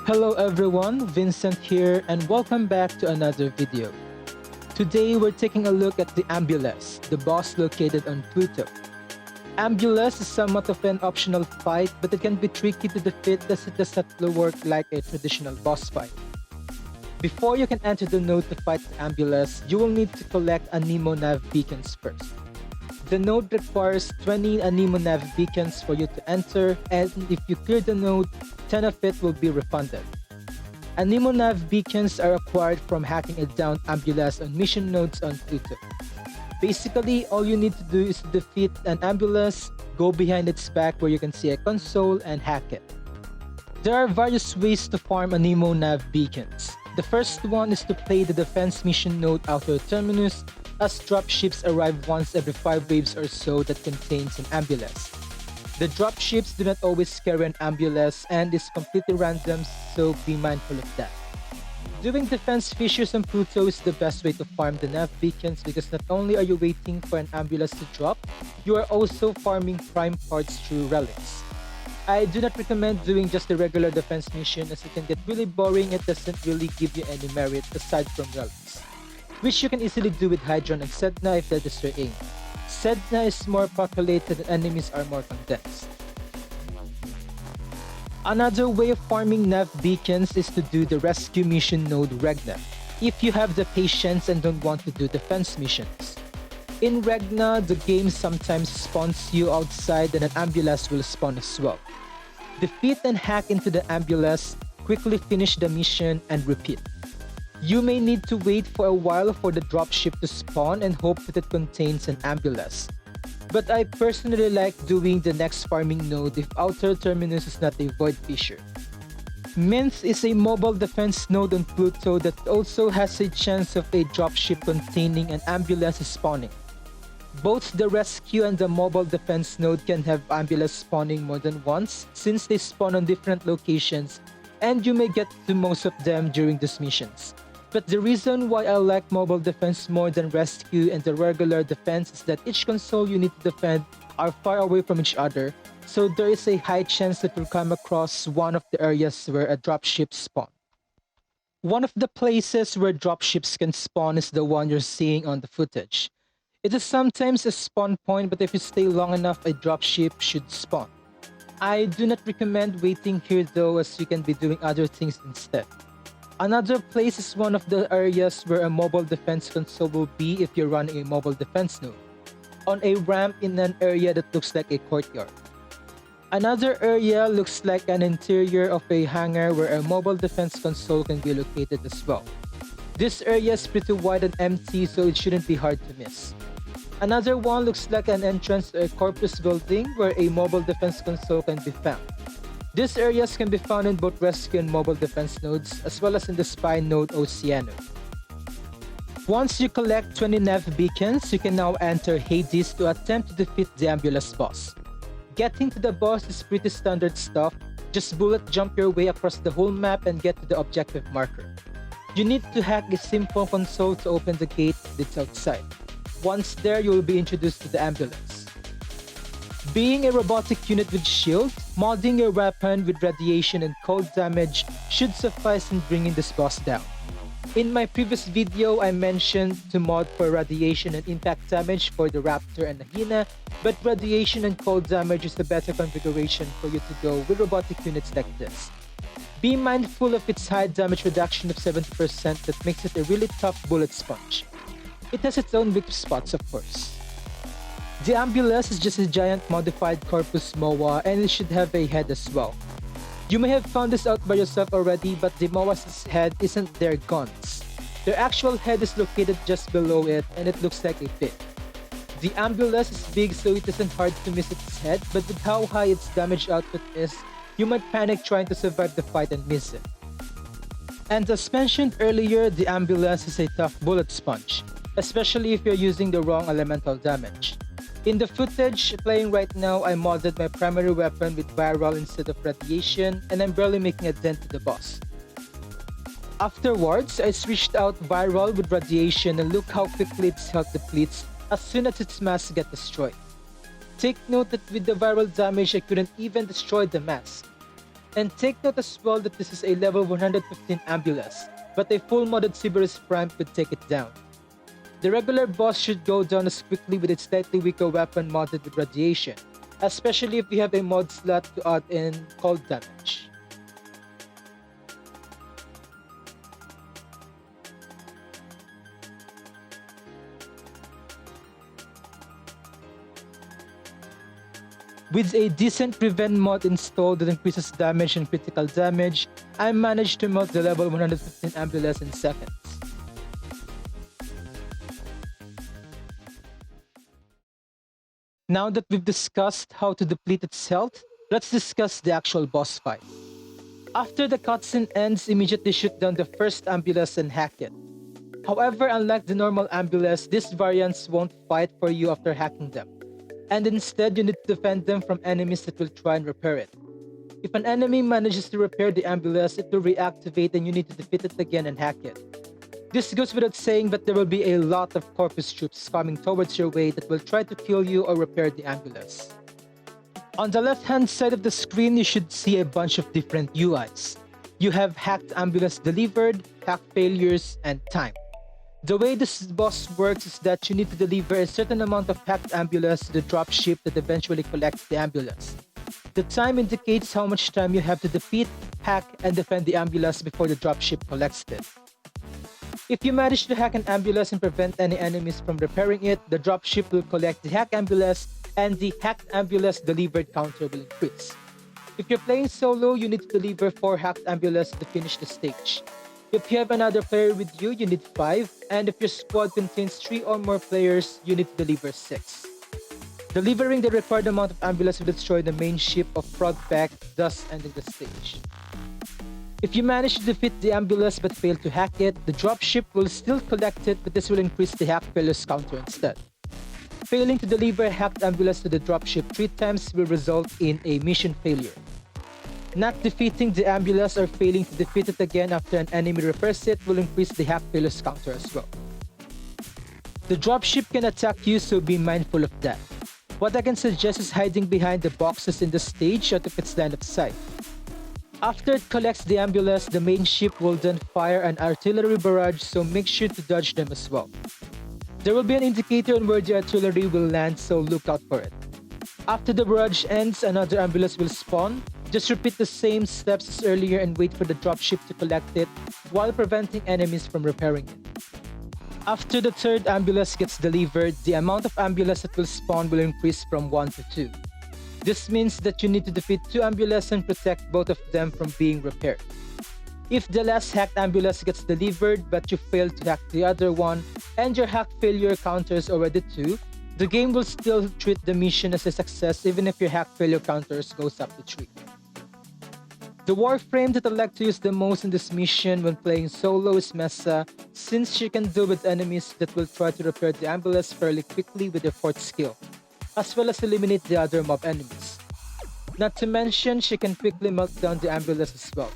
Hello everyone, Vincent here and welcome back to another video. Today we're taking a look at the Ambulas, the boss located on Pluto. Ambulas is somewhat of an optional fight, but it can be tricky to defeat as it does not work like a traditional boss fight. Before you can enter the node to fight the Ambulas, you will need to collect Animo Nav Beacons first. The node requires 20 Animo Nav Beacons for you to enter, and if you clear the node, 10 of it will be refunded. Animo Nav Beacons are acquired from hacking a downed Ambulas on mission nodes on Pluto. Basically, all you need to do is to defeat an Ambulas, go behind its back where you can see a console, and hack it. There are various ways to farm Animo Nav Beacons. The first one is to play the defense mission node Outer Terminus, as dropships arrive once every 5 waves or so that contains an Ambulas. The dropships do not always carry an Ambulas and is completely random, so be mindful of that. Doing defense fissures on Pluto is the best way to farm the Nav Beacons because not only are you waiting for an Ambulas to drop, you are also farming prime parts through relics. I do not recommend doing just the regular defense mission as it can get really boring and doesn't really give you any merit aside from relics, which you can easily do with Hydron and Sedna if that is your aim. Sedna is more populated and enemies are more condensed. Another way of farming Nav Beacons is to do the rescue mission node Regna, if you have the patience and don't want to do defense missions. In Regna, the game sometimes spawns you outside and an Ambulas will spawn as well. Defeat and hack into the Ambulas, quickly finish the mission, and repeat. You may need to wait for a while for the dropship to spawn and hope that it contains an Ambulas. But I personally like doing the next farming node if Outer Terminus is not a void fissure. Minth is a mobile defense node on Pluto that also has a chance of a dropship containing an Ambulas spawning. Both the rescue and the mobile defense node can have Ambulas spawning more than once since they spawn on different locations, and you may get to most of them during these missions. But the reason why I like mobile defense more than rescue and the regular defense is that each console you need to defend are far away from each other, so there is a high chance that you'll come across one of the areas where a dropship spawn. One of the places where dropships can spawn is the one you're seeing on the footage. It is sometimes a spawn point, but if you stay long enough, a dropship should spawn. I do not recommend waiting here though, as you can be doing other things instead. Another place is one of the areas where a mobile defense console will be if you're running a mobile defense node, on a ramp in an area that looks like a courtyard. Another area looks like an interior of a hangar where a mobile defense console can be located as well. This area is pretty wide and empty, so it shouldn't be hard to miss. Another one looks like an entrance to a corpus building where a mobile defense console can be found. These areas can be found in both rescue and mobile defense nodes, as well as in the spy node Oceano. Once you collect 20 Nav Beacons, you can now enter Hades to attempt to defeat the Ambulas boss. Getting to the boss is pretty standard stuff, just bullet jump your way across the whole map and get to the objective marker. You need to hack a simple console to open the gate that's outside. Once there, you will be introduced to the Ambulas. Being a robotic unit with shield, modding your weapon with radiation and cold damage should suffice in bringing this boss down. In my previous video, I mentioned to mod for radiation and impact damage for the Raptor and the Hina, but radiation and cold damage is the better configuration for you to go with robotic units like this. Be mindful of its high damage reduction of 70% that makes it a really tough bullet sponge. It has its own weak spots, of course. The Ambulas is just a giant modified corpus MOA and it should have a head as well. You may have found this out by yourself already, but the MOA's head isn't their guns. Their actual head is located just below it and it looks like a pit. The Ambulas is big, so it isn't hard to miss its head, but with how high its damage output is, you might panic trying to survive the fight and miss it. And as mentioned earlier, the Ambulas is a tough bullet sponge, especially if you're using the wrong elemental damage. In the footage playing right now, I modded my primary weapon with viral instead of radiation, and I'm barely making a dent to the boss. Afterwards, I switched out viral with radiation and look how quickly its health depletes as soon as its mask gets destroyed. Take note that with the viral damage, I couldn't even destroy the mask. And take note as well that this is a level 115 Ambulas, but a full modded Cerberus Prime could take it down. The regular boss should go down as quickly with its slightly weaker weapon modded with radiation, especially if you have a mod slot to add in cold damage. With a decent prevent mod installed that increases damage and critical damage, I managed to melt the level 115 Ambulas in seconds. Now that we've discussed how to deplete its health, let's discuss the actual boss fight. After the cutscene ends, immediately shoot down the first Ambulas and hack it. However, unlike the normal Ambulas, these variants won't fight for you after hacking them, and instead you need to defend them from enemies that will try and repair it. If an enemy manages to repair the Ambulas, it will reactivate and you need to defeat it again and hack it. This goes without saying, but there will be a lot of Corpus troops coming towards your way that will try to kill you or repair the Ambulas. On the left-hand side of the screen, you should see a bunch of different UIs. You have hacked Ambulas delivered, hack failures, and time. The way this boss works is that you need to deliver a certain amount of hacked Ambulas to the dropship that eventually collects the Ambulas. The time indicates how much time you have to defeat, hack, and defend the Ambulas before the dropship collects it. If you manage to hack an Ambulas and prevent any enemies from repairing it, the dropship will collect the hacked Ambulas and the hacked Ambulas delivered counter will increase. If you're playing solo, you need to deliver 4 hacked Ambulas to finish the stage. If you have another player with you, you need 5, and if your squad contains 3 or more players, you need to deliver 6. Delivering the required amount of Ambulas will destroy the main ship of Frogpack, thus ending the stage. If you manage to defeat the Ambulas but fail to hack it, the dropship will still collect it, but this will increase the hack failures counter instead. Failing to deliver hacked Ambulas to the dropship 3 times will result in a mission failure. Not defeating the Ambulas or failing to defeat it again after an enemy repairs it will increase the hack failures counter as well. The dropship can attack you, so be mindful of that. What I can suggest is hiding behind the boxes in the stage out of its line of sight. After it collects the Ambulas, the main ship will then fire an artillery barrage, so make sure to dodge them as well. There will be an indicator on where the artillery will land, so look out for it. After the barrage ends, another Ambulas will spawn. Just repeat the same steps as earlier and wait for the dropship to collect it while preventing enemies from repairing it. After the third Ambulas gets delivered, the amount of Ambulas that will spawn will increase from 1 to 2. This means that you need to defeat 2 Ambulas and protect both of them from being repaired. If the last hacked Ambulas gets delivered but you fail to hack the other one and your hack failure counter is already 2, the game will still treat the mission as a success even if your hack failure counters goes up to 3. The Warframe that I like to use the most in this mission when playing solo is Mesa, since she can deal with enemies that will try to repair the Ambulas fairly quickly with their 4th skill, as well as eliminate the other mob enemies. Not to mention, she can quickly melt down the Ambulas as well.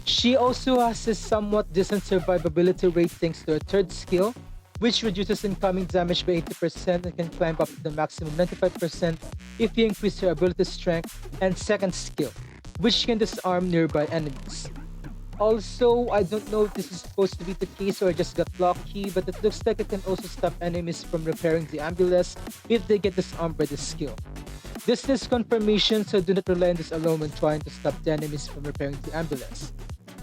She also has a somewhat decent survivability rate thanks to her 3rd skill, which reduces incoming damage by 80% and can climb up to the maximum 95% if you increase her ability strength, and 2nd skill, which can disarm nearby enemies. Also, I don't know if this is supposed to be the case or I just got lucky, but it looks like it can also stop enemies from repairing the Ambulas if they get disarmed by this skill. This is confirmation, so do not rely on this alone when trying to stop the enemies from repairing the Ambulas.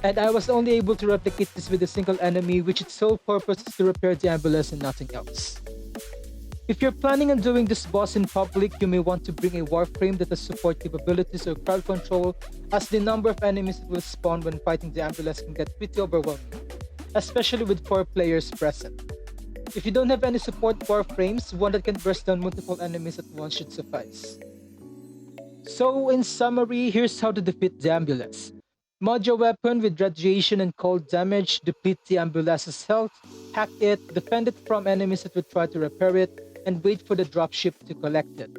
And I was only able to replicate this with a single enemy, which its sole purpose is to repair the Ambulas and nothing else. If you're planning on doing this boss in public, you may want to bring a Warframe that has support capabilities or crowd control, as the number of enemies that will spawn when fighting the Ambulas can get pretty overwhelming, especially with 4 players present. If you don't have any support Warframes, one that can burst down multiple enemies at once should suffice. So in summary, here's how to defeat the Ambulas. Mod your weapon with radiation and cold damage, deplete the Ambulas' health, hack it, defend it from enemies that will try to repair it, and wait for the dropship to collect it.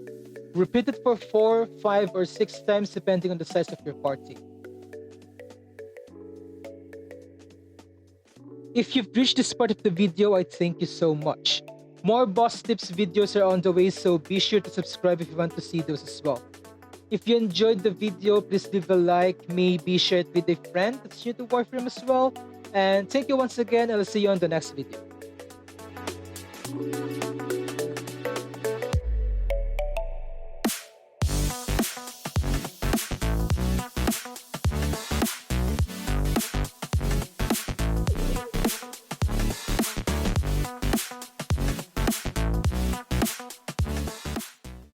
Repeat it for 4, 5, or 6 times depending on the size of your party. If you've reached this part of the video, I thank you so much. More boss tips videos are on the way, so be sure to subscribe if you want to see those as well. If you enjoyed the video, please leave a like, maybe share it with a friend that's new to Warframe as well. And thank you once again, and I'll see you on the next video.